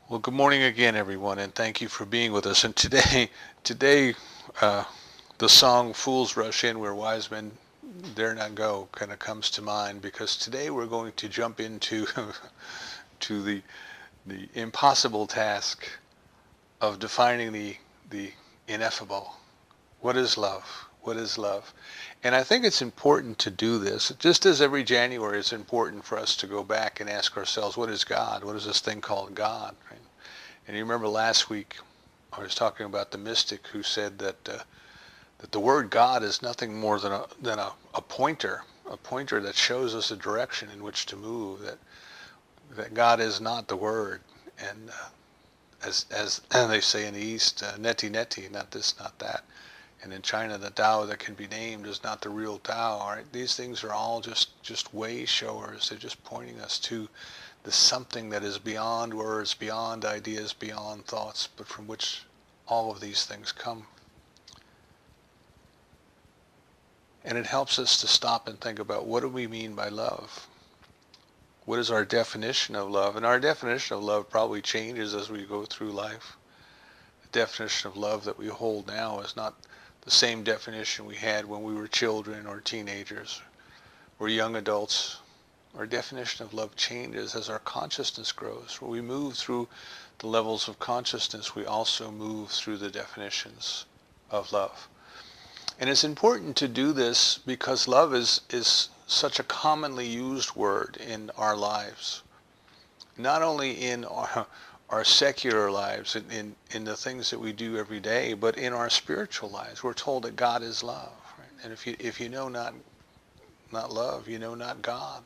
Well, good morning again, everyone, and thank you for being with us. And today, uh, the song "Fools Rush In Where Wise Men Dare Not Go" kind of comes to mind because today we're going to jump into to the impossible task of defining the ineffable. What is love? What is love? And I think it's important to do this. Just as every January, it's important for us to go back and ask ourselves, what is God? What is this thing called God? Right? And you remember last week I was talking about the mystic who said that the word God is nothing more than a pointer that shows us a direction in which to move. That God is not the word, and as they say in the East, neti neti, not this, not that. And in China, the Tao that can be named is not the real Tao. All right? These things are all just way showers. They're just pointing us to the something that is beyond words, beyond ideas, beyond thoughts, but from which all of these things come. And it helps us to stop and think about, what do we mean by love? What is our definition of love? And our definition of love probably changes as we go through life. The definition of love that we hold now is not the same definition we had when we were children or teenagers or young adults. Our definition of love changes as our consciousness grows. When we move through the levels of consciousness, we also move through the definitions of love. And it's important to do this because love is such a commonly used word in our lives. Not only in our secular lives, in the things that we do every day, but in our spiritual lives. We're told that God is love. Right? And if you know not love, you know not God.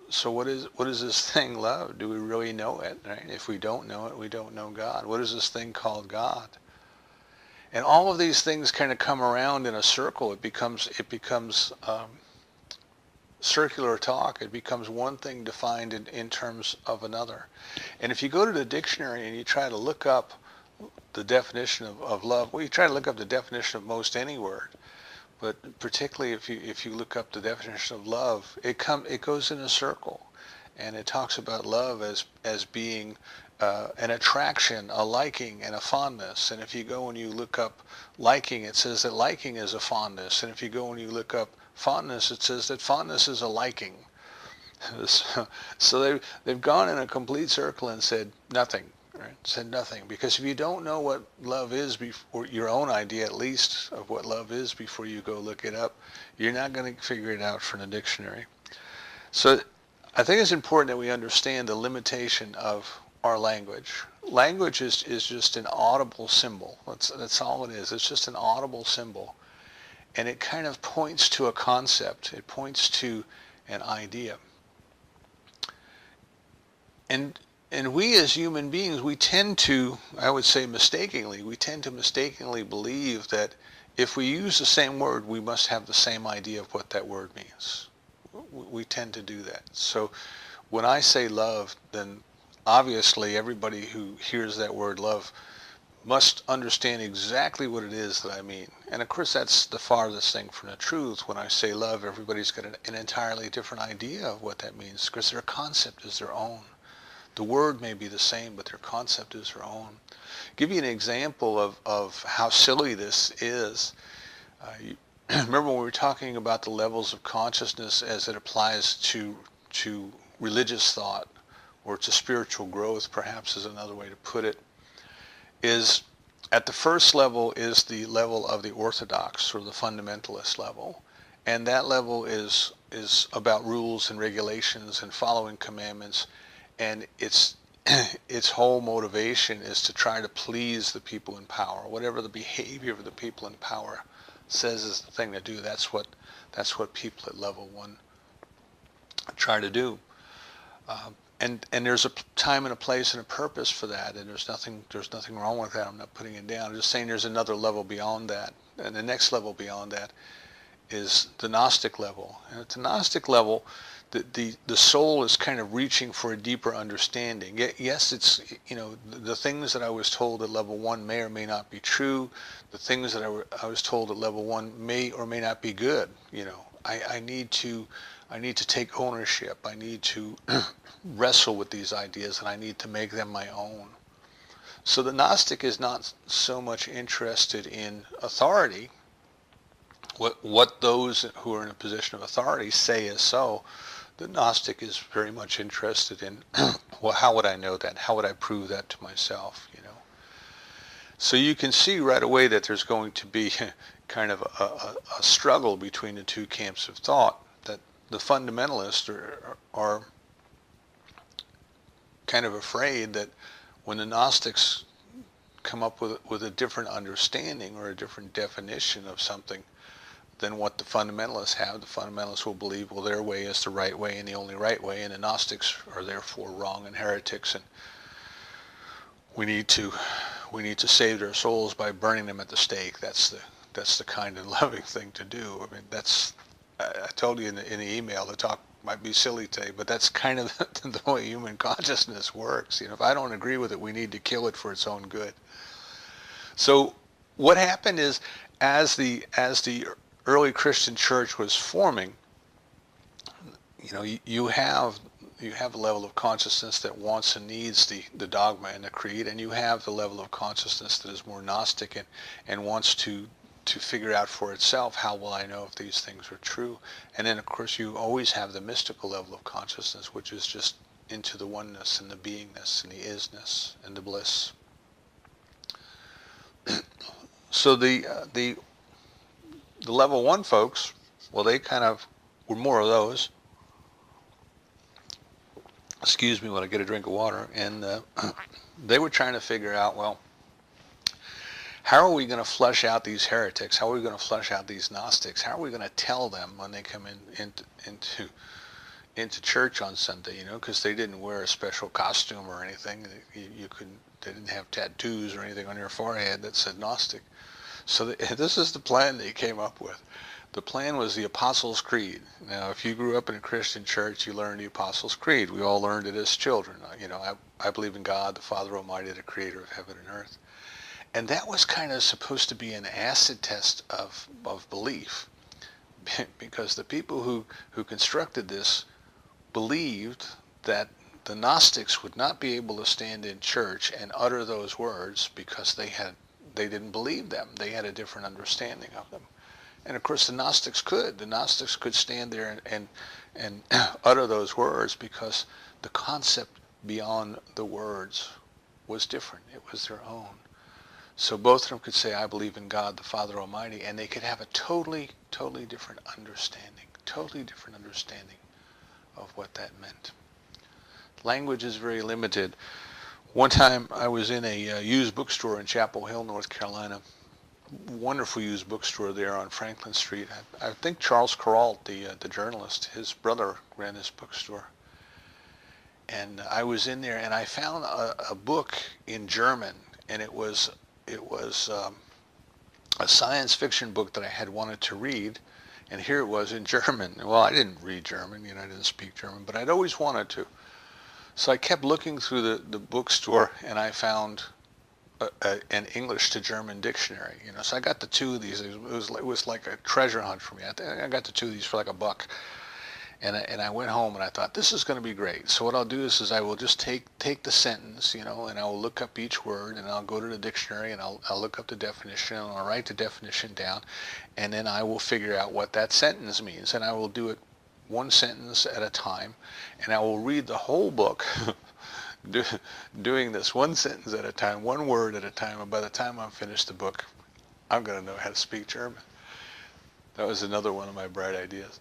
So what is this thing love? Do we really know it? Right? If we don't know it, we don't know God. What is this thing called God? And all of these things kind of come around in a circle. It becomes circular talk. It becomes one thing defined in terms of another. And if you go to the dictionary and you try to look up the definition of love, well, you try to look up the definition of most any word, but particularly if you look up the definition of love, it goes in a circle, and it talks about love as being an attraction, a liking, and a fondness. And if you go and you look up liking, it says that liking is a fondness. And if you go and you look up fondness, it says that fondness is a liking. So they've gone in a complete circle and said nothing. Right? Said nothing, because if you don't know what love is, or your own idea at least of what love is before you go look it up, you're not going to figure it out from the dictionary. So I think it's important that we understand the limitation of our language. Language is just an audible symbol. That's all it is. It's just an audible symbol. And it kind of points to a concept. It points to an idea. And and we as human beings, we tend to, I would say mistakenly, we tend to mistakenly believe that if we use the same word, we must have the same idea of what that word means. We tend to do that. So when I say love, then obviously everybody who hears that word love must understand exactly what it is that I mean. And of course, that's the farthest thing from the truth. When I say love, everybody's got an entirely different idea of what that means, because their concept is their own. The word may be the same, but their concept is their own. Give you an example of how silly this is. Remember when we were talking about the levels of consciousness as it applies to religious thought, or to spiritual growth, perhaps is another way to put it, is at the first level is the level of the orthodox, or the fundamentalist level. And that level is about rules and regulations and following commandments, and its whole motivation is to try to please the people in power. Whatever the behavior of the people in power says is the thing to do. That's what people at level one try to do. Uh, and there's a time and a place and a purpose for that, and there's nothing wrong with that. I'm not putting it down. I'm just saying there's another level beyond that, and the next level beyond that is the Gnostic level. And at the Gnostic level, the soul is kind of reaching for a deeper understanding. Yes, it's, the things that I was told at level one may or may not be true. The things that I was told at level one may or may not be good. I need to I need to take ownership. I need to wrestle with these ideas, and I need to make them my own. So the Gnostic is not so much interested in authority, what those who are in a position of authority say is so. The Gnostic is very much interested in, well, how would I know that? How would I prove that to myself? So you can see right away that there's going to be kind of a struggle between the two camps of thought. That the fundamentalists are kind of afraid that when the Gnostics come up with a different understanding or a different definition of something than what the fundamentalists have, the fundamentalists will believe, well, their way is the right way and the only right way, and the Gnostics are therefore wrong and heretics, and we need to save their souls by burning them at the stake. That's the kind and loving thing to do. I mean, I told you in the email, the talk might be silly today, but that's kind of the way human consciousness works. If I don't agree with it, we need to kill it for its own good. So what happened is, as the early Christian church was forming, you have a level of consciousness that wants and needs the dogma and the creed, and you have the level of consciousness that is more Gnostic and wants to figure out for itself, how will I know if these things are true? And then, of course, you always have the mystical level of consciousness, which is just into the oneness and the beingness and the isness and the bliss. So the level one folks, well, they kind of were more of those. Excuse me when I get a drink of water. And they were trying to figure out, well, how are we going to flush out these heretics? How are we going to flush out these Gnostics? How are we going to tell them when they come into church on Sunday? Because they didn't wear a special costume or anything. They didn't have tattoos or anything on their forehead that said Gnostic. So this is the plan they came up with. The plan was the Apostles' Creed. Now, if you grew up in a Christian church, you learned the Apostles' Creed. We all learned it as children. I believe in God, the Father Almighty, the Creator of heaven and earth. And that was kind of supposed to be an acid test of belief, because the people who constructed this believed that the Gnostics would not be able to stand in church and utter those words because they didn't believe them. They had a different understanding of them. And of course the Gnostics could. The Gnostics could stand there and utter those words because the concept beyond the words was different. It was their own. So both of them could say, I believe in God, the Father Almighty, and they could have a totally different understanding of what that meant. Language is very limited. One time I was in a used bookstore in Chapel Hill, North Carolina. Wonderful used bookstore there on Franklin Street. I think Charles Kuralt, the journalist, his brother ran this bookstore. And I was in there and I found a book in German, and it was a science fiction book that I had wanted to read, and here it was in German. Well, I didn't read German, I didn't speak German, but I'd always wanted to. So I kept looking through the bookstore, and I found an English to German dictionary. So I got the two of these. It was like a treasure hunt for me. I got the two of these for like $1. And I went home and I thought, this is going to be great. So what I'll do is I will just take the sentence, and I will look up each word, and I'll go to the dictionary and I'll look up the definition, and I'll write the definition down, and then I will figure out what that sentence means, and I will do it one sentence at a time, and I will read the whole book doing this one sentence at a time, one word at a time, and by the time I'm finished the book, I'm going to know how to speak German. That was another one of my bright ideas.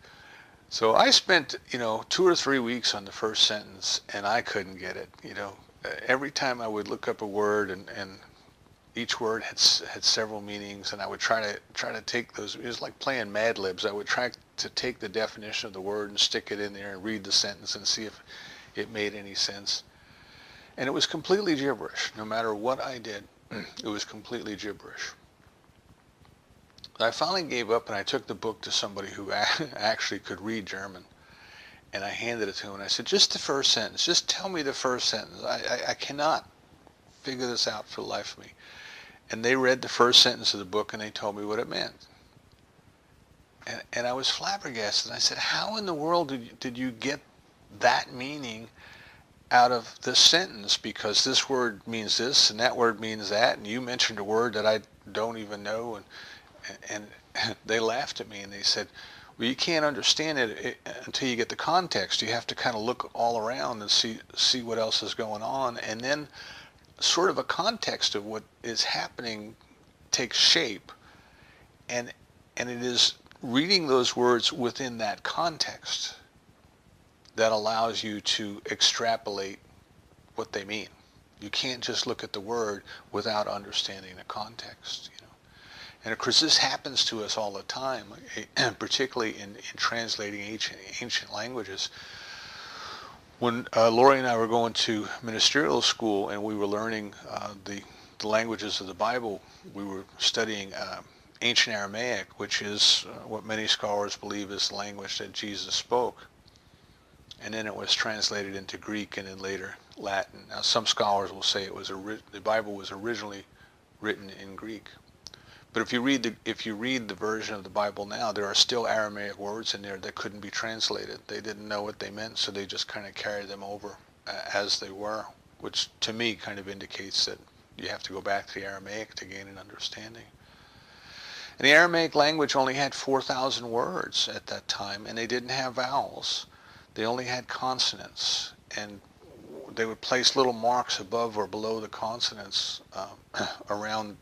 So I spent, 2 or 3 weeks on the first sentence, and I couldn't get it. Every time I would look up a word, and each word had several meanings, and I would try to take those. It was like playing Mad Libs. I would try to take the definition of the word and stick it in there and read the sentence and see if it made any sense. And it was completely gibberish. No matter what I did, it was completely gibberish. I finally gave up, and I took the book to somebody who actually could read German, and I handed it to him, and I said, just the first sentence, just tell me the first sentence. I cannot figure this out for the life of me. And they read the first sentence of the book, and they told me what it meant. And I was flabbergasted. I said, how in the world did you get that meaning out of this sentence? Because this word means this and that word means that, and you mentioned a word that I don't even know. And they laughed at me and they said, well, you can't understand it until you get the context. You have to kind of look all around and see what else is going on. And then sort of a context of what is happening takes shape. And it is reading those words within that context that allows you to extrapolate what they mean. You can't just look at the word without understanding the context. And of course, this happens to us all the time, particularly in translating ancient languages. When Lori and I were going to ministerial school and we were learning the languages of the Bible, we were studying ancient Aramaic, which is what many scholars believe is the language that Jesus spoke. And then it was translated into Greek and then later Latin. Now, some scholars will say the Bible was originally written in Greek. But if you read the version of the Bible now, there are still Aramaic words in there that couldn't be translated. They didn't know what they meant, so they just kind of carried them over as they were, which to me kind of indicates that you have to go back to the Aramaic to gain an understanding. And the Aramaic language only had 4,000 words at that time, and they didn't have vowels. They only had consonants, and they would place little marks above or below the consonants around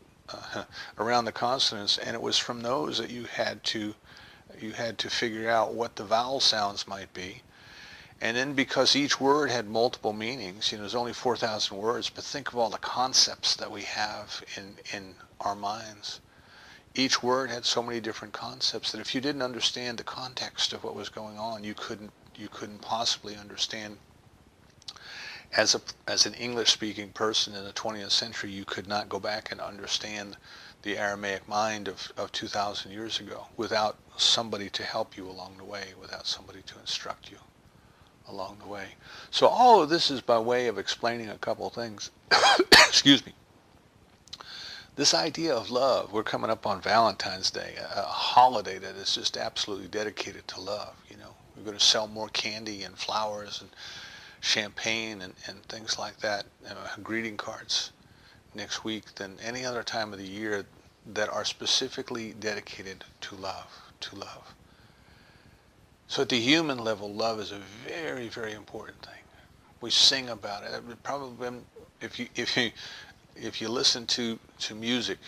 the consonants, and it was from those that you had to figure out what the vowel sounds might be. And then because each word had multiple meanings, there's only 4,000 words, but think of all the concepts that we have in our minds. Each word had so many different concepts that if you didn't understand the context of what was going on, you couldn't possibly understand. As an English-speaking person in the 20th century, you could not go back and understand the Aramaic mind of 2,000 years ago without somebody to help you along the way, without somebody to instruct you along the way. So all of this is by way of explaining a couple of things. Excuse me. This idea of love, we're coming up on Valentine's Day, a holiday that is just absolutely dedicated to love. We're going to sell more candy and flowers and champagne and things like that, greeting cards next week than any other time of the year that are specifically dedicated to love. So at the human level, love is a very, very important thing. We sing about it. Probably, if you listen to music,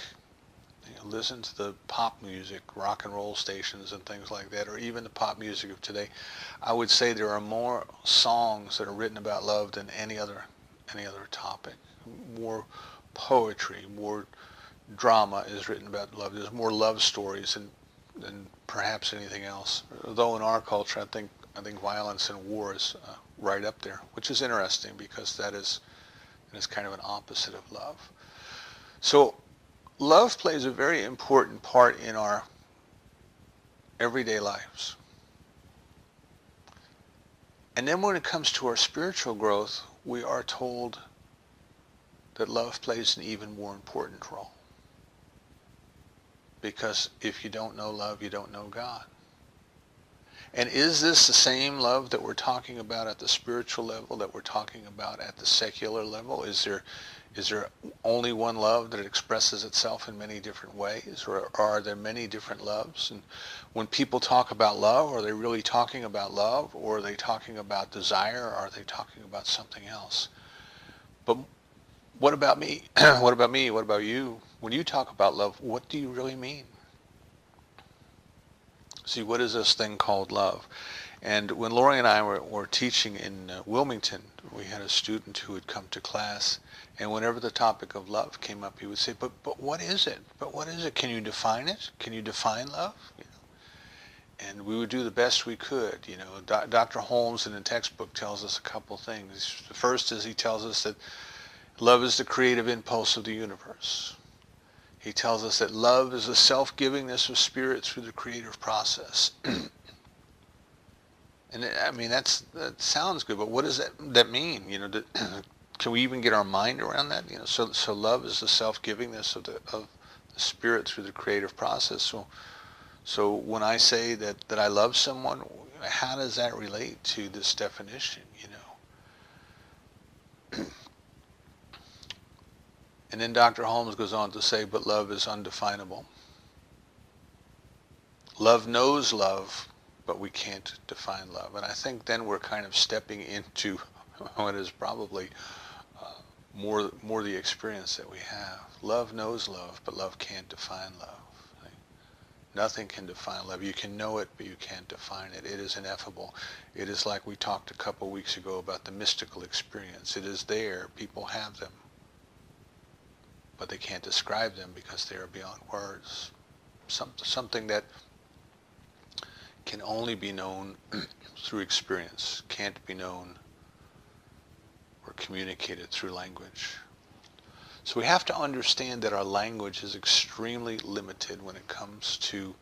listen to the pop music, rock and roll stations and things like that, or even the pop music of today, I would say there are more songs that are written about love than any other topic. More poetry, more drama is written about love. There's more love stories than perhaps anything else. Though in our culture, I think violence and war is right up there, which is interesting because that is kind of an opposite of love. So love plays a very important part in our everyday lives. And then when it comes to our spiritual growth, we are told that love plays an even more important role. Because if you don't know love, you don't know God. And is this the same love that we're talking about at the spiritual level that we're talking about at the secular level? Is there only one love that expresses itself in many different ways, or are there many different loves? And when people talk about love, are they really talking about love, or are they talking about desire, or are they talking about something else? But what about me? What about me? What about you? When you talk about love, what do you really mean? See, what is this thing called love? And when Lori and I were teaching in Wilmington, we had a student who would come to class, and whenever the topic of love came up, he would say, but what is it? But what is it? Can you define it? Can you define love? And we would do the best we could. Dr. Holmes in the textbook tells us a couple things. The first is he tells us that love is the creative impulse of the universe. He tells us that love is the self-givingness of spirit through the creative process. And that sounds good, but what does that mean? Can we even get our mind around that? So love is the self-givingness of the spirit through the creative process. So when I say that I love someone, how does that relate to this definition, you know? And then Dr. Holmes goes on to say, but love is undefinable. Love knows love, but we can't define love. And I think then we're kind of stepping into what is probably more the experience that we have. Love knows love, but love can't define love. Right? Nothing can define love. You can know it, but you can't define it. It is ineffable. It is like we talked a couple weeks ago about the mystical experience. It is there. People have them, but they can't describe them because they are beyond words. Something that can only be known through experience, can't be known or communicated through language. So we have to understand that our language is extremely limited when it comes to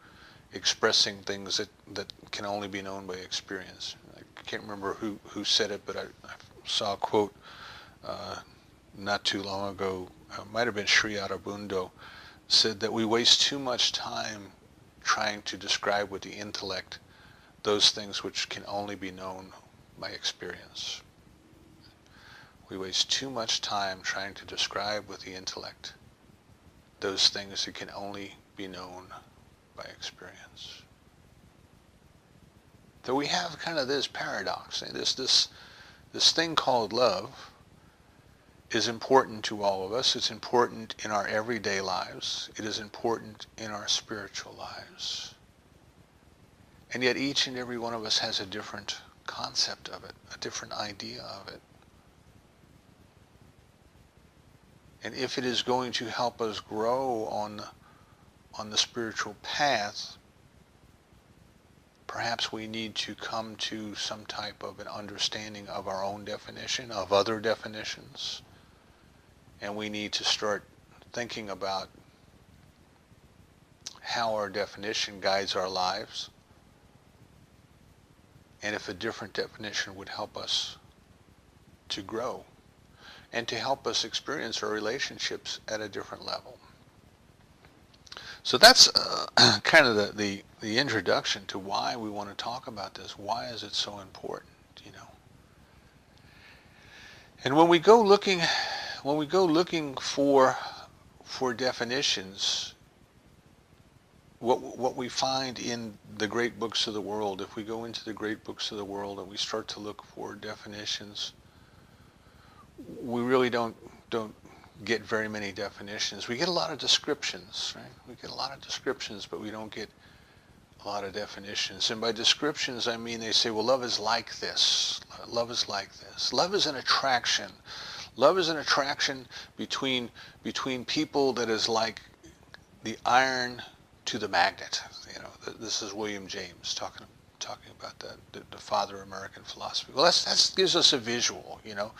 expressing things that can only be known by experience. I can't remember who said it, but I saw a quote not too long ago. It might have been Sri Aurobindo, said that we waste too much time trying to describe with the intellect those things which can only be known by experience. We waste too much time trying to describe with the intellect those things that can only be known by experience. So we have kind of this paradox, this thing called love is important to all of us. It's important in our everyday lives. It is important in our spiritual lives. And yet each and every one of us has a different concept of it, a different idea of it. And if it is going to help us grow on the spiritual path, perhaps we need to come to some type of an understanding of our own definition, of other definitions, and we need to start thinking about how our definition guides our lives, and if a different definition would help us to grow and to help us experience our relationships at a different level. So that's kind of the introduction to why we want to talk about this. Why is it so important, you know? And when we go looking for definitions, what we find in the great books of the world, if we go into the great books of the world and we start to look for definitions, we really don't get very many definitions. We get a lot of descriptions, right? We get a lot of descriptions, but we don't get a lot of definitions. And by descriptions, I mean they say, well, love is like this. Love is like this. Love is an attraction. Love is an attraction between people that is like the iron to the magnet. You know, this is William James talking about that, the father of American philosophy. Well, that gives us a visual. You know,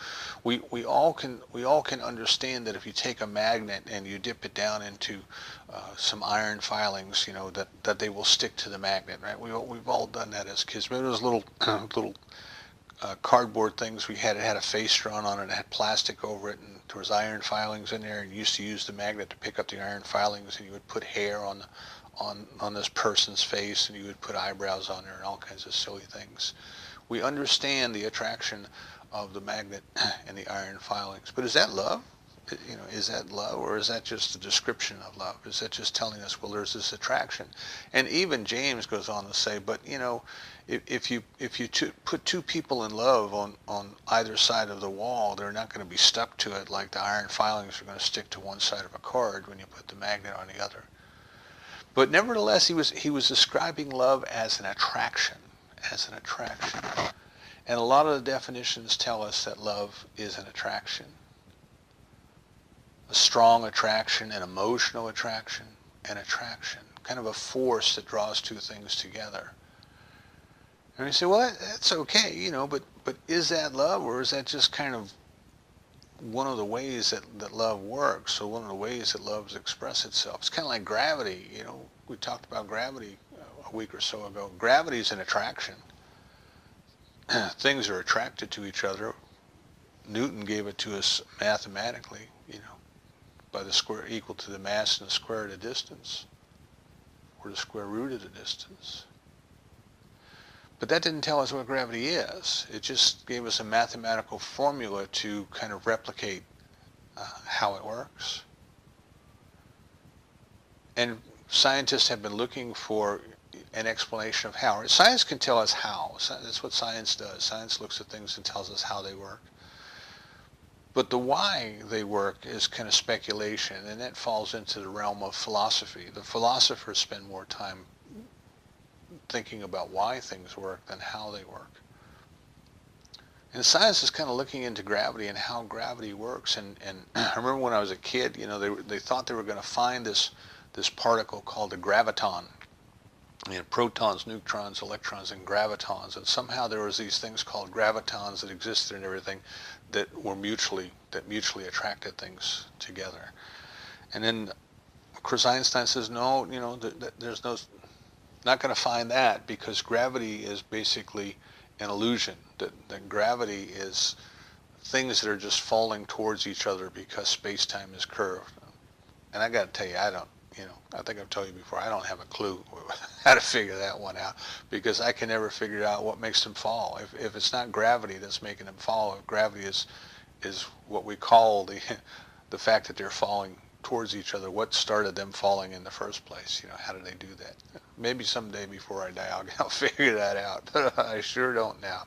we all can understand that if you take a magnet and you dip it down into some iron filings, you know, that they will stick to the magnet, right? We've all done that as kids. Remember those little cardboard things we had? It had a face drawn on it, and it had plastic over it, and there was iron filings in there, and you used to use the magnet to pick up the iron filings, and you would put hair on this person's face, and you would put eyebrows on there and all kinds of silly things. We understand the attraction of the magnet and the iron filings. But is that love? You know, is that love, or is that just a description of love? Is that just telling us, well, there's this attraction? And even James goes on to say, but you know, if you put two people in love on either side of the wall, they're not going to be stuck to it like the iron filings are going to stick to one side of a card when you put the magnet on the other. But nevertheless, he was describing love as an attraction, And a lot of the definitions tell us that love is an attraction. A strong attraction, an emotional attraction, an attraction. Kind of a force that draws two things together. And you say, well, that's okay, you know, but is that love, or is that just kind of one of the ways that love works, so one of the ways that love expresses itself? It's kind of like gravity, you know. We talked about gravity a week or so ago. Gravity is an attraction. Things are attracted to each other. Newton gave it to us mathematically, you know, by the square equal to the mass and the square of the distance. or the square root of the distance. But that didn't tell us what gravity is. It just gave us a mathematical formula to kind of replicate how it works. And scientists have been looking for an explanation of how. Science can tell us how. That's what science does. Science looks at things and tells us how they work. But the why they work is kind of speculation, and that falls into the realm of philosophy. The philosophers spend more time thinking about why things work than how they work. And science is kind of looking into gravity and how gravity works. And I remember when I was a kid, you know, they thought they were going to find this particle called a graviton. You know, protons, neutrons, electrons, and gravitons. And somehow there was these things called gravitons that existed and everything that mutually attracted things together. And then, of course, Einstein says, no, you know, there's not going to find that, because gravity is basically an illusion. That gravity is things that are just falling towards each other because space-time is curved. And I got to tell you, I think I've told you before, I don't have a clue how to figure that one out, because I can never figure out what makes them fall. If it's not gravity that's making them fall, if gravity is what we call the fact that they're falling towards each other, what started them falling in the first place? You know, how did they do that? Maybe someday before I die I'll figure that out. I sure don't now.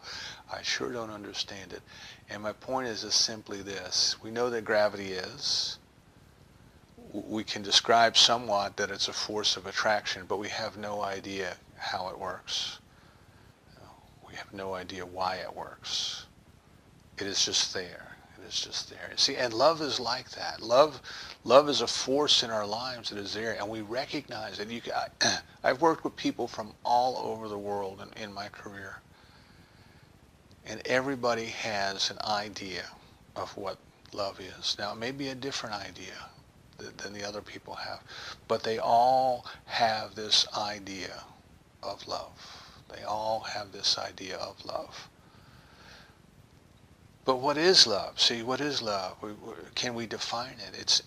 I sure don't understand it. And my point is just simply this. We know that gravity is. We can describe somewhat that it's a force of attraction, but we have no idea how it works. We have no idea why it works. It is just there. It is just there. See, and love is like that. Love is a force in our lives that is there, and we recognize it. I've worked with people from all over the world in my career, and everybody has an idea of what love is. Now, it may be a different idea than the other people have, but they all have this idea of love. They all have this idea of love. But what is love? See, what is love? Can we define it?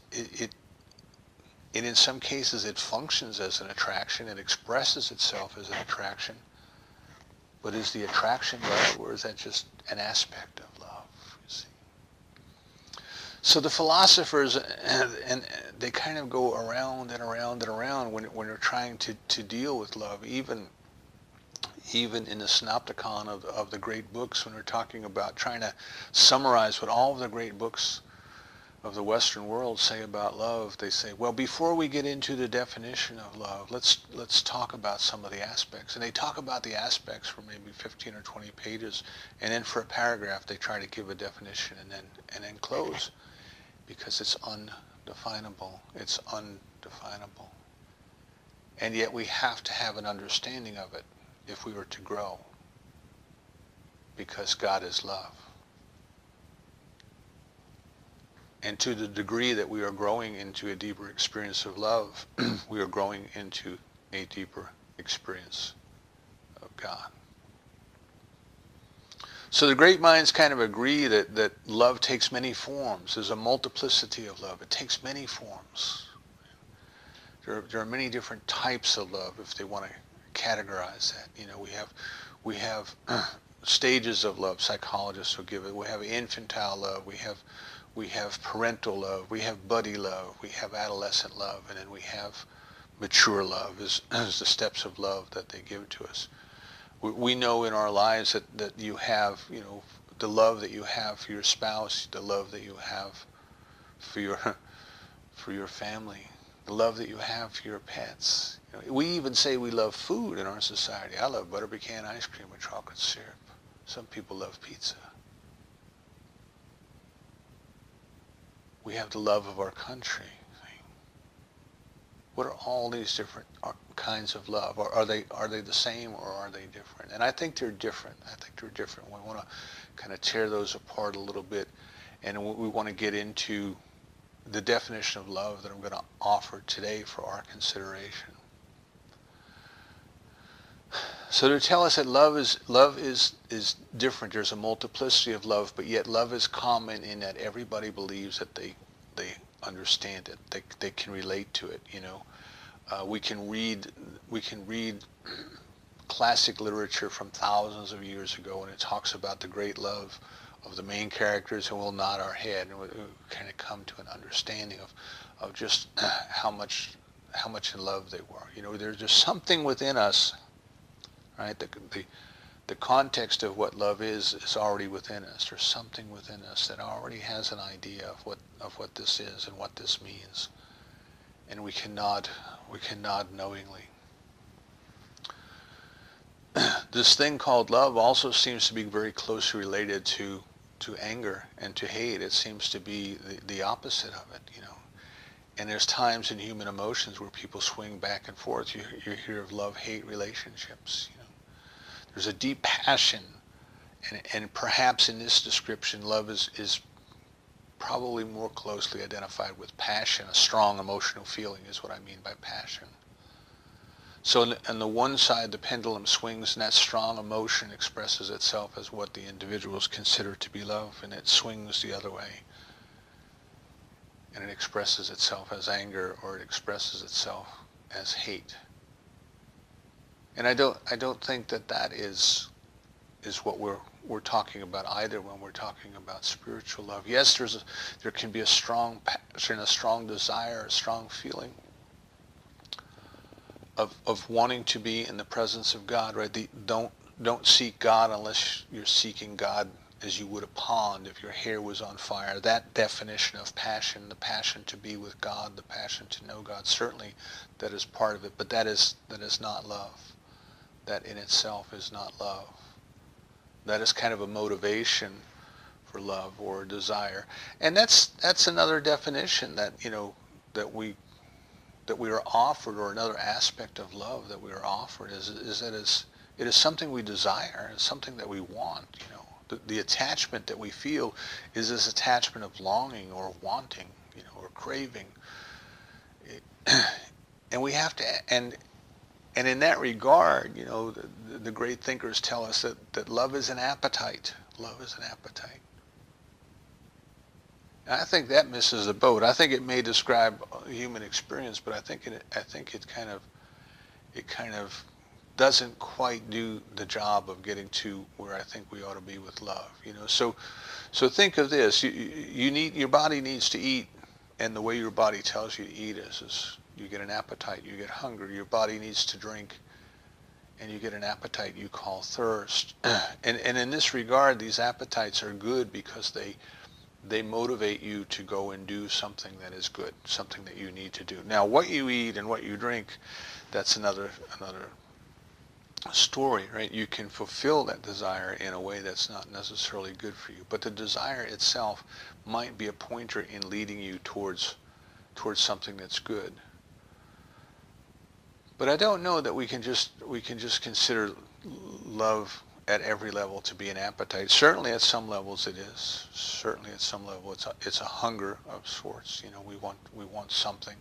And in some cases it functions as an attraction. It expresses itself as an attraction. But is the attraction love, or is that just an aspect of love? You see. So the philosophers, and they kind of go around and around and around when they're trying to deal with love, even in the synopticon of the great books, when we're talking about trying to summarize what all of the great books of the Western world say about love. They say, well, before we get into the definition of love, let's talk about some of the aspects. And they talk about the aspects for maybe 15 or 20 pages, and then for a paragraph they try to give a definition and then close, because it's undefinable. It's undefinable. And yet we have to have an understanding of it if we were to grow, because God is love. And to the degree that we are growing into a deeper experience of love, we are growing into a deeper experience of God. So the great minds kind of agree that love takes many forms. There's a multiplicity of love. It takes many forms. There are many different types of love, if they want to categorize that. You know, we have stages of love. Psychologists will give it. We have infantile love. We have parental love. We have buddy love. We have adolescent love, and then we have mature love as the steps of love that they give to us. We know in our lives that you have, you know, the love that you have for your spouse, the love that you have for your family, the love that you have for your pets. You know, we even say we love food in our society. I love butter pecan ice cream with chocolate syrup. Some people love pizza. We have the love of our country. What are all these different kinds of love? Are they the same, or are they different? And I think they're different. I think they're different. We want to kind of tear those apart a little bit, and we want to get into the definition of love that I'm going to offer today for our consideration. So to tell us that love is different. There's a multiplicity of love, but yet love is common in that everybody believes that they understand it. They can relate to it. You know, We can read classic literature from thousands of years ago, and it talks about the great love of the main characters, and we'll nod our head and we'll kind of come to an understanding of just how much in love they were. You know, there's just something within us, right? The context of what love is already within us. There's something within us that already has an idea of what this is and what this means, and we can nod knowingly. This thing called love also seems to be very closely related to anger and to hate. It seems to be the opposite of it, you know. And there's times in human emotions where people swing back and forth. You hear of love-hate relationships, you know. There's a deep passion, and perhaps in this description, love is probably more closely identified with passion. A strong emotional feeling is what I mean by passion. So on the one side, the pendulum swings, and that strong emotion expresses itself as what the individuals consider to be love, and it swings the other way. And it expresses itself as anger, or it expresses itself as hate. And I don't think that is what we're talking about either when we're talking about spiritual love. Yes, there can be a strong passion, a strong desire, a strong feeling of wanting to be in the presence of God, right? Don't seek God unless you're seeking God as you would a pond if your hair was on fire. That definition of passion, the passion to be with God, the passion to know God, certainly that is part of it, but that is not love. That in itself is not love. That is kind of a motivation for love or desire. And that's another definition that, you know, that we are offered, or another aspect of love that we are offered is that it is something we desire, it's something that we want, you know. The attachment that we feel is this attachment of longing or wanting, you know, or craving. And we have to, and in that regard, you know, the great thinkers tell us that love is an appetite. Love is an appetite. And I think that misses the boat. I think it may describe human experience, but I think it kind of doesn't quite do the job of getting to where I think we ought to be with love. You know, so think of this: your body needs to eat, and the way your body tells you to eat is you get an appetite, you get hunger. Your body needs to drink, and you get an appetite you call thirst. And in this regard, these appetites are good because they motivate you to go and do something that is good, something that you need to do. Now, what you eat and what you drink, that's another story, right? You can fulfill that desire in a way that's not necessarily good for you, but the desire itself might be a pointer in leading you towards something that's good. But I don't know that we can just consider love at every level to be an appetite. Certainly at some levels it is. Certainly at some level it's a hunger of sorts. You know, we want something,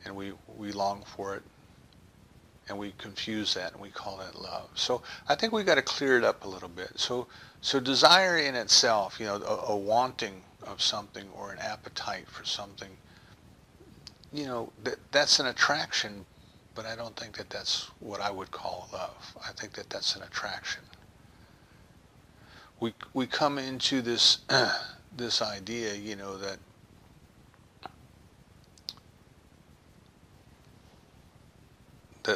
and we long for it, and we confuse that and we call that love. So I think we got to clear it up a little bit. So desire in itself, you know, a wanting of something or an appetite for something, you know, that's an attraction. But I don't think that that's what I would call love. I think that that's an attraction. We come into this this idea, you know, that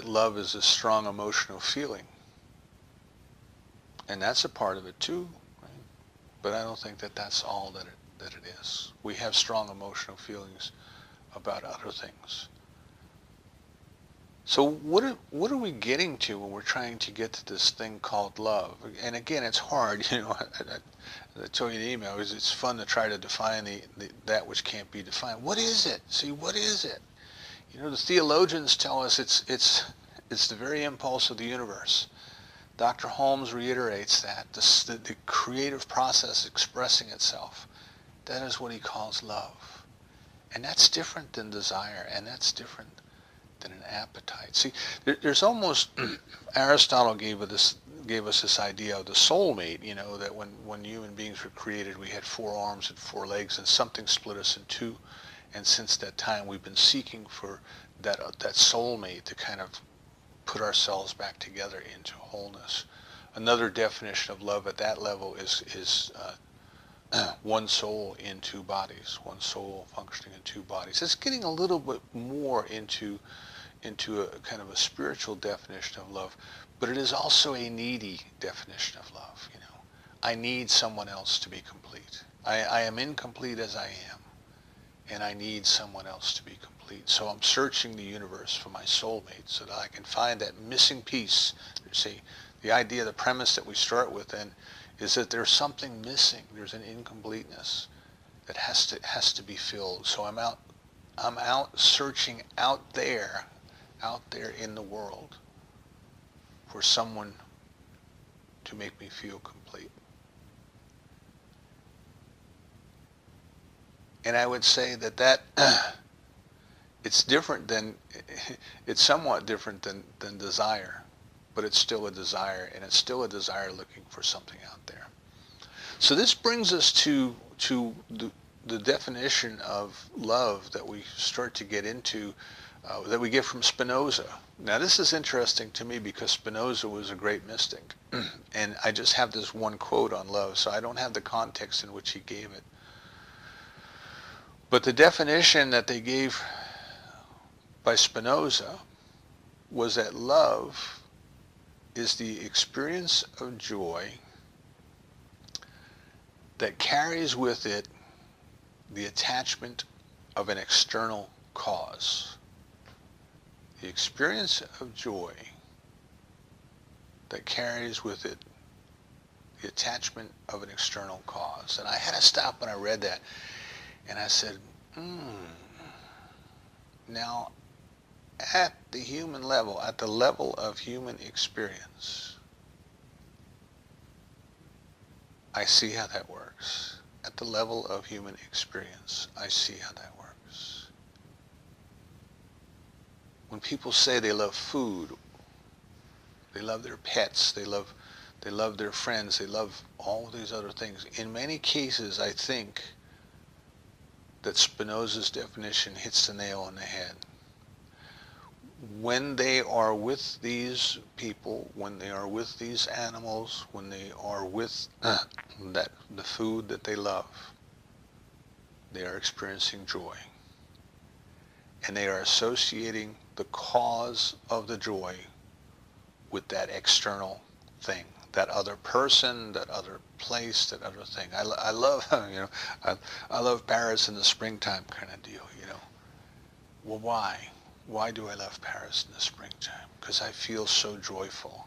love is a strong emotional feeling, and that's a part of it too, right? But I don't think that that's all that it is. We have strong emotional feelings about other things. So what are we getting to when we're trying to get to this thing called love? And again, it's hard, you know. I told you in the email, it's fun to try to define that which can't be defined. What is it? See, what is it? You know, the theologians tell us it's the very impulse of the universe. Dr. Holmes reiterates that the creative process expressing itself. That is what he calls love, and that's different than desire, and that's different than an appetite. See, there's almost Aristotle gave us this idea of the soulmate. You know, that when human beings were created, we had 4 arms and 4 legs, and something split us in two, And since that time, we've been seeking for that soulmate to kind of put ourselves back together into wholeness. Another definition of love at that level is one soul in two bodies, one soul functioning in two bodies. It's getting a little bit more into a kind of a spiritual definition of love, but it is also a needy definition of love. You know, I need someone else to be complete. I am incomplete as I am, and I need someone else to be complete. So I'm searching the universe for my soulmate so that I can find that missing piece. You see, the idea, the premise that we start with then is that there's something missing. There's an incompleteness that has to be filled. So I'm out searching out there in the world for someone to make me feel complete. And I would say that it's different than, it's somewhat different than desire, but it's still a desire, and it's still a desire looking for something out there. So this brings us to the definition of love that we start to get into, that we get from Spinoza. Now this is interesting to me because Spinoza was a great mystic, and I just have this one quote on love, so I don't have the context in which he gave it. But the definition that they gave by Spinoza was that love is the experience of joy that carries with it the attachment of an external cause. The experience of joy that carries with it the attachment of an external cause. And I had to stop when I read that, and I said, Now, at the human level, at the level of human experience, I see how that works. At the level of human experience, I see how that works. When people say they love food, they love their pets, they love their friends, they love all these other things. In many cases, I think that Spinoza's definition hits the nail on the head. When they are with these people, when they are with these animals, when they are with the food that they love, they are experiencing joy. And they are associating the cause of the joy with that external thing, that other person, that other place, that other thing. I love, I love Paris in the springtime kind of deal, Well, why? Why do I love Paris in the springtime? Because I feel so joyful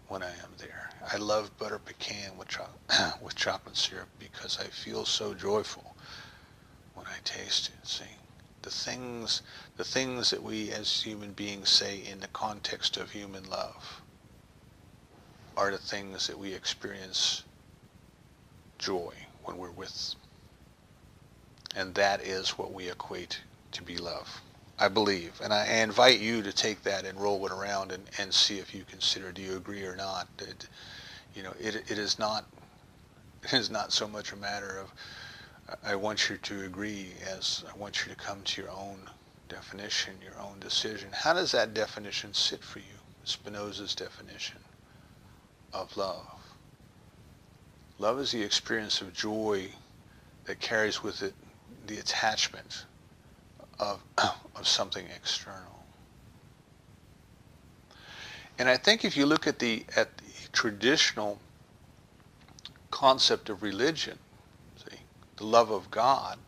when I am there. I love butter pecan with chocolate syrup because I feel so joyful when I taste it. See, the things that we as human beings say in the context of human love are the things that we experience joy when we're with. And that is what we equate to be love, I believe. And I invite you to take that and roll it around and see if you consider, do you agree or not? It is not so much a matter of I want you to agree as I want you to come to your own definition, your own decision. How does that definition sit for you? Spinoza's definition of love. Love is the experience of joy that carries with it the attachment of something external. And I think if you look at the traditional concept of religion, see, the love of God,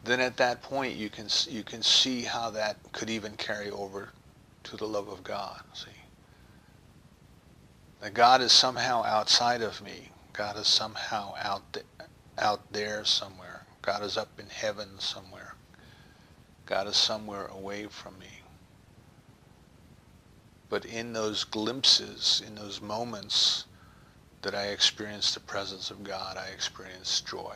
then at that point you can see how that could even carry over to the love of God. See, that God is somehow outside of me. God is somehow out there somewhere. God is up in heaven somewhere. God is somewhere away from me. But in those glimpses, in those moments that I experience the presence of God, I experience joy.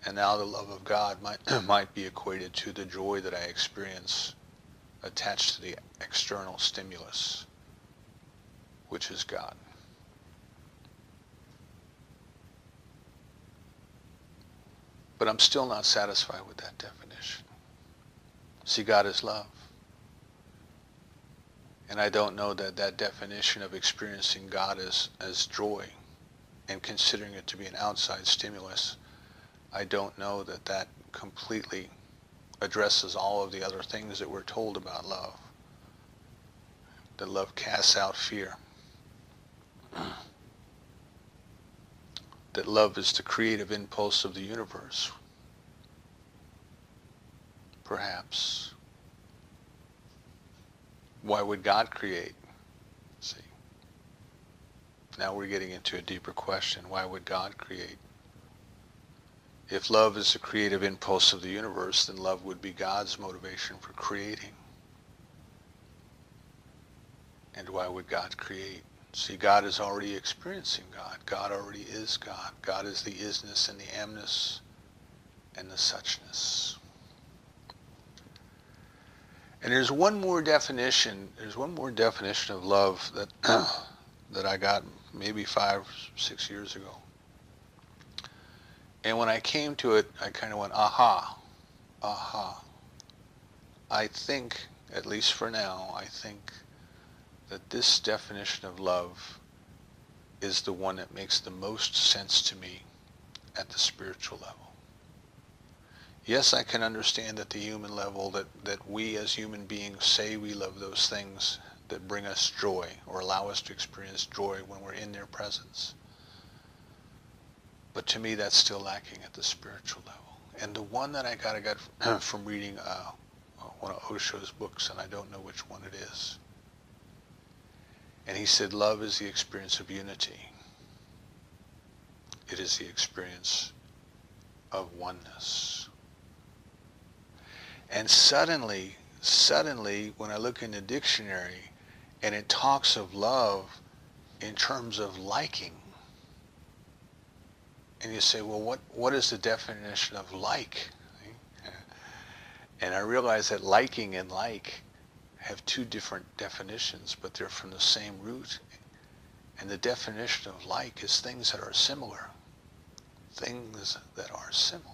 And now the love of God might be equated to the joy that I experience attached to the external stimulus, which is God. But I'm still not satisfied with that definition. See, God is love. And I don't know that that definition of experiencing God as joy and considering it to be an outside stimulus, I don't know that that completely addresses all of the other things that we're told about love. That love casts out fear. That love is the creative impulse of the universe. Perhaps. Why would God create? See. Now we're getting into a deeper question. Why would God create? If love is the creative impulse of the universe, then love would be God's motivation for creating. And why would God create? See, God is already experiencing God. God already is God. God is the isness and the amness and the suchness. And there's one more definition. There's one more definition of love that that I got maybe 5, 6 years ago. And when I came to it, I kind of went, aha, aha. I think, at least for now, I think that this definition of love is the one that makes the most sense to me at the spiritual level. Yes, I can understand at the human level that we as human beings say we love those things that bring us joy or allow us to experience joy when we're in their presence. But to me, that's still lacking at the spiritual level. And the one that I got from reading one of Osho's books, and I don't know which one it is. And he said, love is the experience of unity. It is the experience of oneness. And suddenly, when I look in the dictionary and it talks of love in terms of liking, and you say, well, what is the definition of like? And I realize that liking and like have two different definitions, but they're from the same root. And the definition of like is things that are similar. Things that are similar.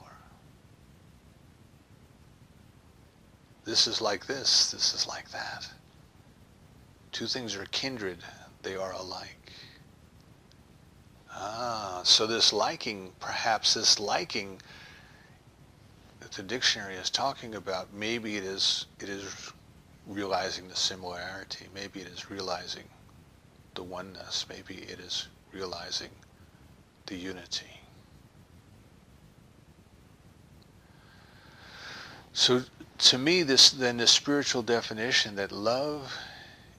This is like this is like that. Two things are kindred, they are alike. So this liking, perhaps this liking that the dictionary is talking about, maybe it is realizing the similarity, maybe it is realizing the oneness, maybe it is realizing the unity. So to me, the spiritual definition that love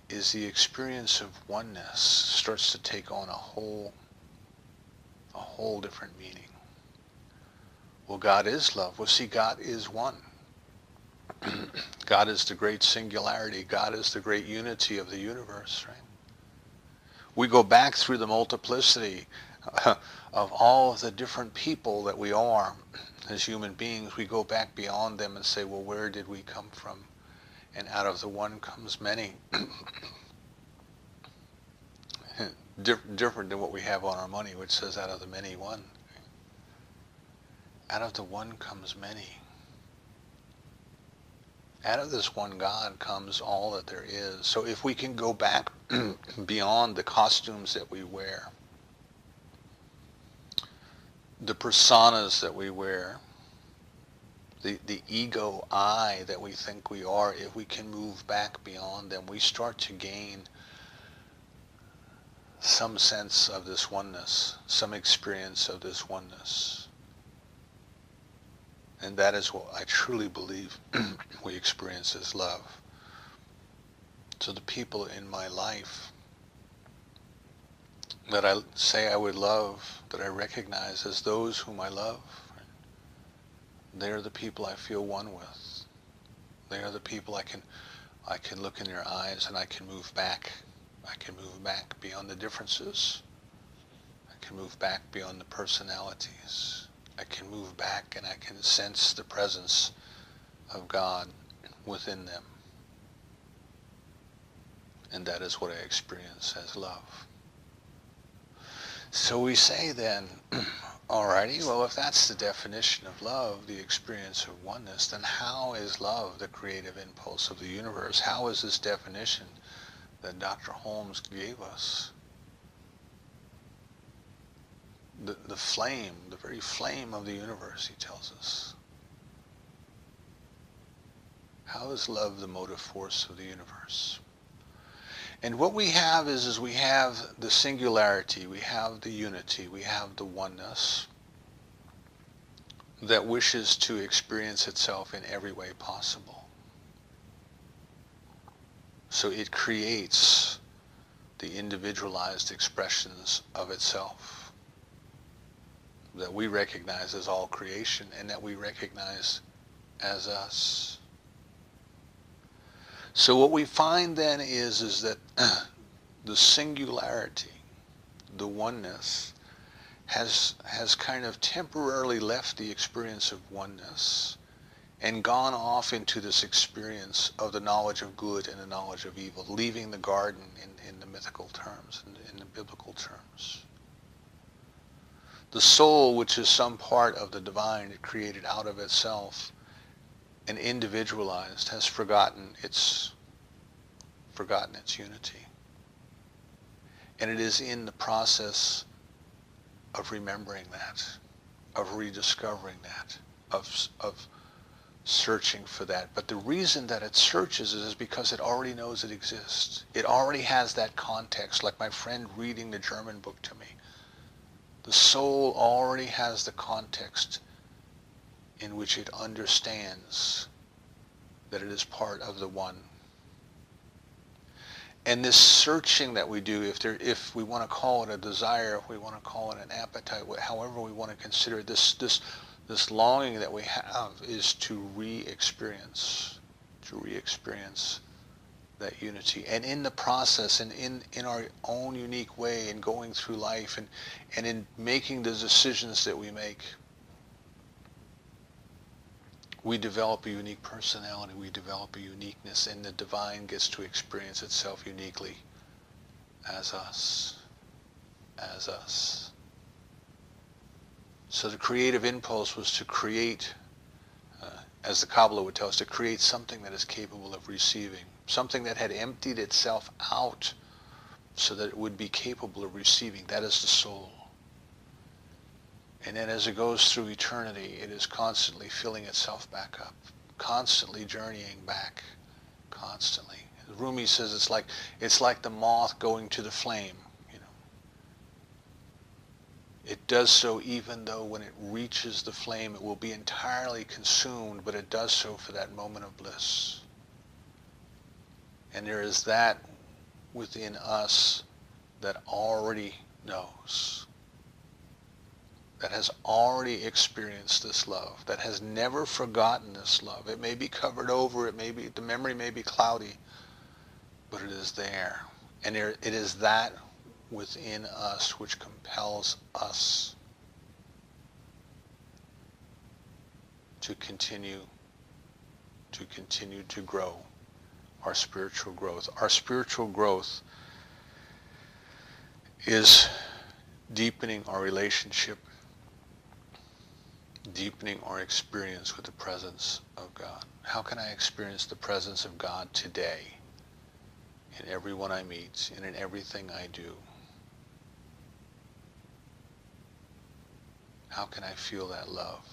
is the experience of oneness starts to take on a whole different meaning. Well, God is love. Well, see, God is one. God is the great singularity. God is the great unity of the universe, right? We go back through the multiplicity of all of the different people that we are as human beings. We go back beyond them and say, well, where did we come from? And out of the one comes many. Different than what we have on our money, which says out of the many one. Out of the one comes many. Out of this one God comes all that there is. So if we can go back beyond the costumes that we wear, the personas that we wear, the ego I that we think we are, if we can move back beyond them, we start to gain some sense of this oneness, some experience of this oneness. And that is what I truly believe we experience as love. So the people in my life that I say I would love, that I recognize as those whom I love, they're the people I feel one with. They are the people I can look in their eyes and I can move back. I can move back beyond the differences. I can move back beyond the personalities. I can move back and I can sense the presence of God within them. And that is what I experience as love. So we say then, Alrighty, well, if that's the definition of love, the experience of oneness, then how is love the creative impulse of the universe? How is this definition that Dr. Holmes gave us the flame, the very flame of the universe, he tells us? How is love the motive force of the universe? And what we have is we have the singularity, we have the unity, we have the oneness that wishes to experience itself in every way possible. So it creates the individualized expressions of itself that we recognize as all creation and that we recognize as us. So what we find then is that the singularity, the oneness, has kind of temporarily left the experience of oneness and gone off into this experience of the knowledge of good and the knowledge of evil, leaving the garden in the mythical terms, in the biblical terms. The soul, which is some part of the divine it created out of itself and individualized, has forgotten its unity. And it is in the process of remembering that, of rediscovering that, of searching for that. But the reason that it searches is because it already knows it exists. It already has that context, like my friend reading the German book to me. The soul already has the context in which it understands that it is part of the one. And this searching that we do, if we want to call it a desire, if we want to call it an appetite, however we want to consider it, this longing that we have is to re-experience that unity. And in the process, and in our own unique way, in going through life, and in making the decisions that we make, we develop a unique personality, we develop a uniqueness, and the divine gets to experience itself uniquely as us. So the creative impulse was to create, as the Kabbalah would tell us, to create something that is capable of receiving, something that had emptied itself out so that it would be capable of receiving. That is the soul. And then as it goes through eternity, it is constantly filling itself back up, constantly journeying back, constantly. Rumi says it's like the moth going to the flame. It does so even though when it reaches the flame, it will be entirely consumed, but it does so for that moment of bliss. And there is that within us that already knows, that has already experienced this love, that has never forgotten this love. It may be covered over, the memory may be cloudy, but it is there. And it is that within us which compels us to continue to grow our spiritual growth. Our spiritual growth is deepening our relationship, deepening our experience with the presence of God. How can I experience the presence of God today in everyone I meet and in everything I do? How can I feel that love?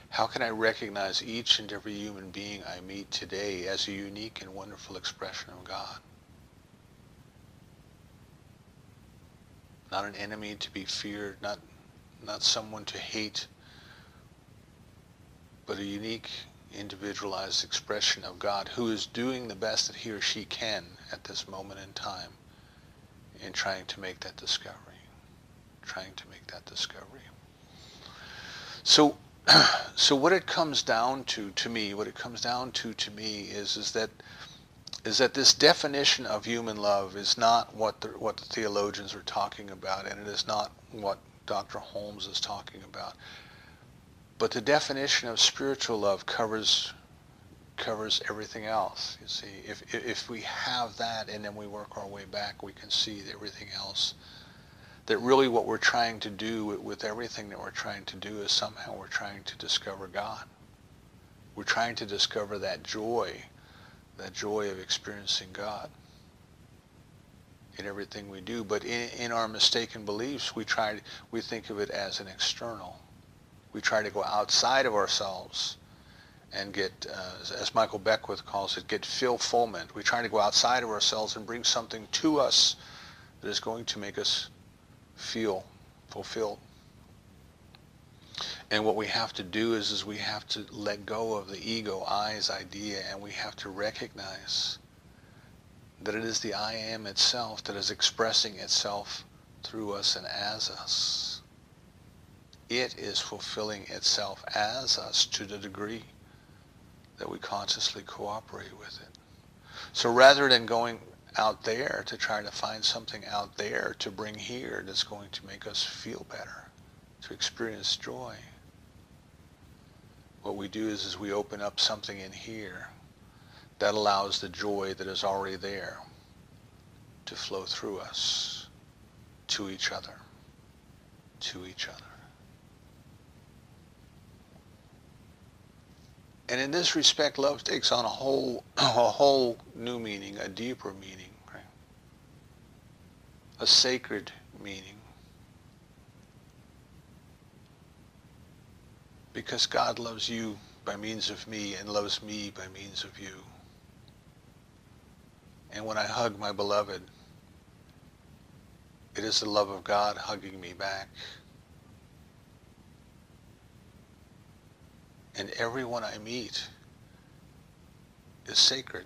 How can I recognize each and every human being I meet today as a unique and wonderful expression of God? Not an enemy to be feared, not someone to hate, but a unique, individualized expression of God who is doing the best that he or she can at this moment in time in trying to make that discovery. So what it comes down to me is that this definition of human love is not what the theologians are talking about, and it is not what Dr. Holmes is talking about. But the definition of spiritual love covers everything else. You see, if we have that and then we work our way back, we can see everything else that really what we're trying to do with everything that we're trying to do is somehow we're trying to discover God. We're trying to discover that joy of experiencing God in everything we do. But in our mistaken beliefs, we think of it as an external. We try to go outside of ourselves and get, as Michael Beckwith calls it, get fulfillment. We try to go outside of ourselves and bring something to us that is going to make us feel fulfilled. And what we have to do is we have to let go of the ego, I's idea, and we have to recognize that it is the I am itself that is expressing itself through us and as us. It is fulfilling itself as us to the degree that we consciously cooperate with it. So rather than going out there to try to find something out there to bring here that's going to make us feel better, to experience joy, what we do is we open up something in here that allows the joy that is already there to flow through us, to each other, to each other. And in this respect, love takes on a whole new meaning, a deeper meaning, right? A sacred meaning. Because God loves you by means of me and loves me by means of you. And when I hug my beloved, it is the love of God hugging me back. And everyone I meet is sacred.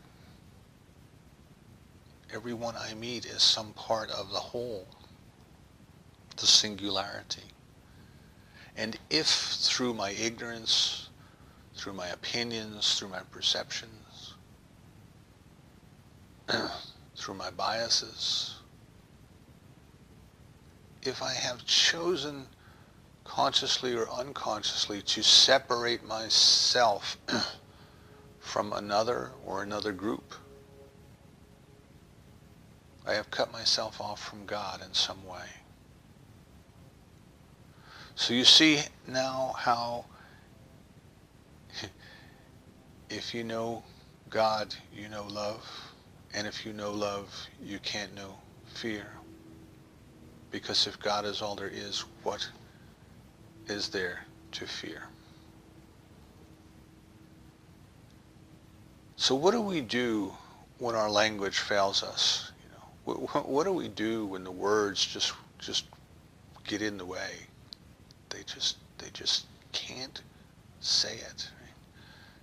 Everyone I meet is some part of the whole, the singularity. And if through my ignorance, through my opinions, through my perceptions, through my biases, if I have chosen consciously or unconsciously to separate myself from another or another group, I have cut myself off from God in some way. So you see now how if you know God, you know love, and if you know love, you can't know fear. Because if God is all there is, what is there to fear? So what do we do when our language fails us? You know, what do we do when the words just get in the way? They just can't say it, right?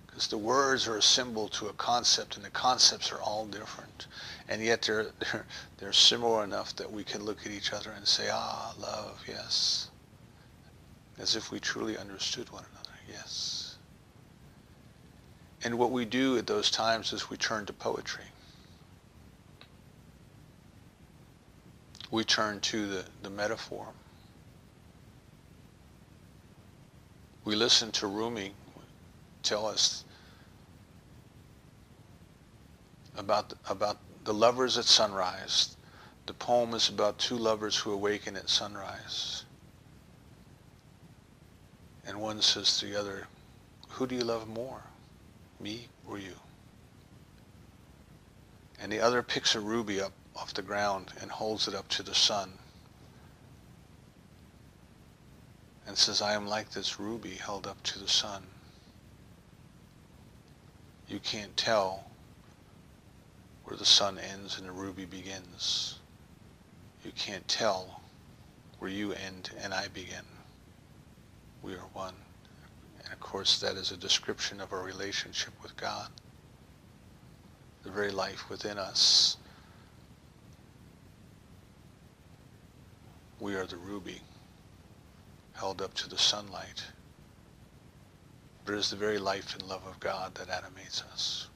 Because the words are a symbol to a concept, and the concepts are all different, and yet they're similar enough that we can look at each other and say, ah, love, yes. As if we truly understood one another, yes. And what we do at those times is we turn to poetry. We turn to the metaphor. We listen to Rumi tell us about the lovers at sunrise. The poem is about two lovers who awaken at sunrise. And one says to the other, who do you love more, me or you? And the other picks a ruby up off the ground and holds it up to the sun and says, I am like this ruby held up to the sun. You can't tell where the sun ends and the ruby begins. You can't tell where you end and I begin. We are one. And of course that is a description of our relationship with God. The very life within us. We are the ruby held up to the sunlight. But it is the very life and love of God that animates us.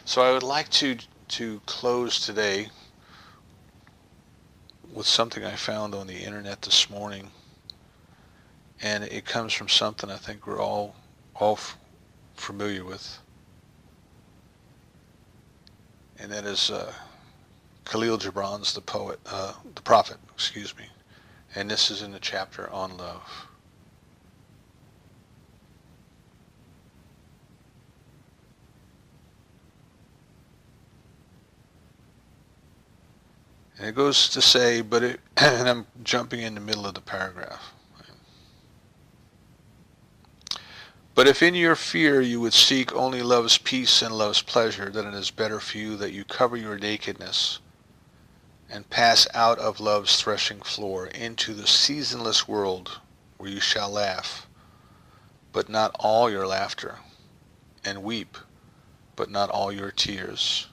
So I would like to close today with something I found on the internet this morning. And it comes from something I think we're all familiar with. And that is Khalil Gibran's the prophet, excuse me. And this is in the chapter on love. And it goes to say, and I'm jumping in the middle of the paragraph. But if in your fear you would seek only love's peace and love's pleasure, then it is better for you that you cover your nakedness and pass out of love's threshing floor into the seasonless world where you shall laugh, but not all your laughter, and weep, but not all your tears.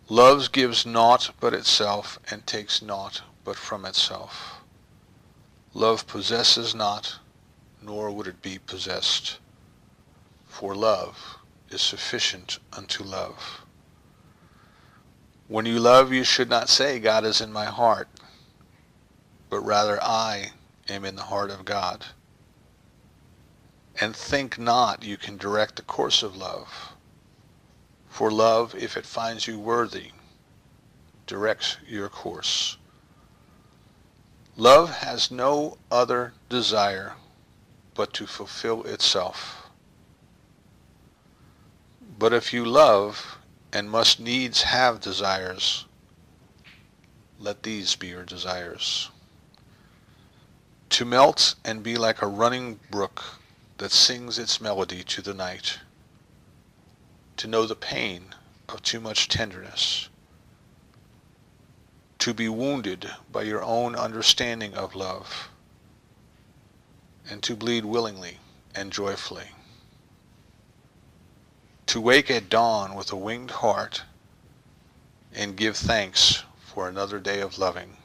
Love gives naught but itself, and takes naught but from itself. Love possesses not, nor would it be possessed. For love is sufficient unto love. When you love, you should not say, God is in my heart, but rather I am in the heart of God. And think not you can direct the course of love. For love, if it finds you worthy, directs your course. Love has no other desire but to fulfill itself. But if you love and must needs have desires, let these be your desires. To melt and be like a running brook that sings its melody to the night. To know the pain of too much tenderness. To be wounded by your own understanding of love. And to bleed willingly and joyfully. To wake at dawn with a winged heart and give thanks for another day of loving.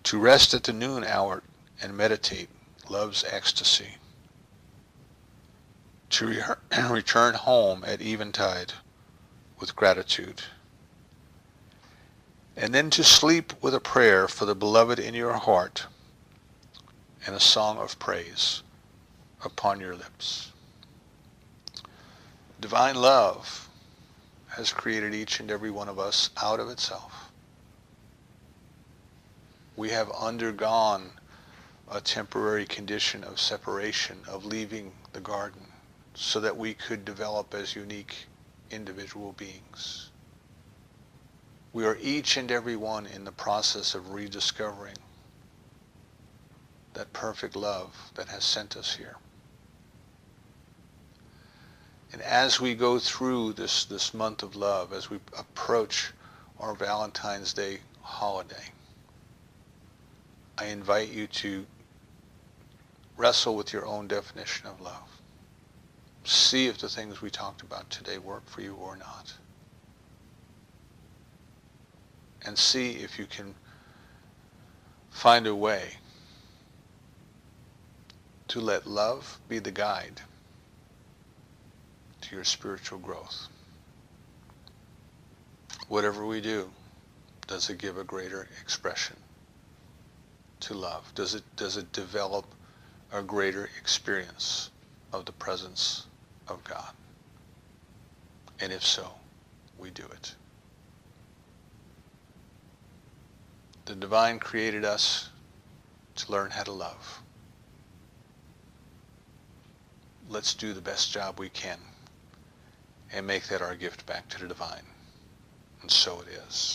To rest at the noon hour and meditate love's ecstasy. To return home at eventide with gratitude. And then to sleep with a prayer for the beloved in your heart and a song of praise upon your lips. Divine love has created each and every one of us out of itself. We have undergone a temporary condition of separation, of leaving the garden, so that we could develop as unique individual beings. We are each and every one in the process of rediscovering that perfect love that has sent us here. And as we go through this month of love, as we approach our Valentine's Day holiday, I invite you to wrestle with your own definition of love. See if the things we talked about today work for you or not. And see if you can find a way to let love be the guide to your spiritual growth. Whatever we do, does it give a greater expression to love? Does it develop a greater experience of the presence of God? And if so, we do it. The divine created us to learn how to love. Let's do the best job we can and make that our gift back to the divine. And so it is.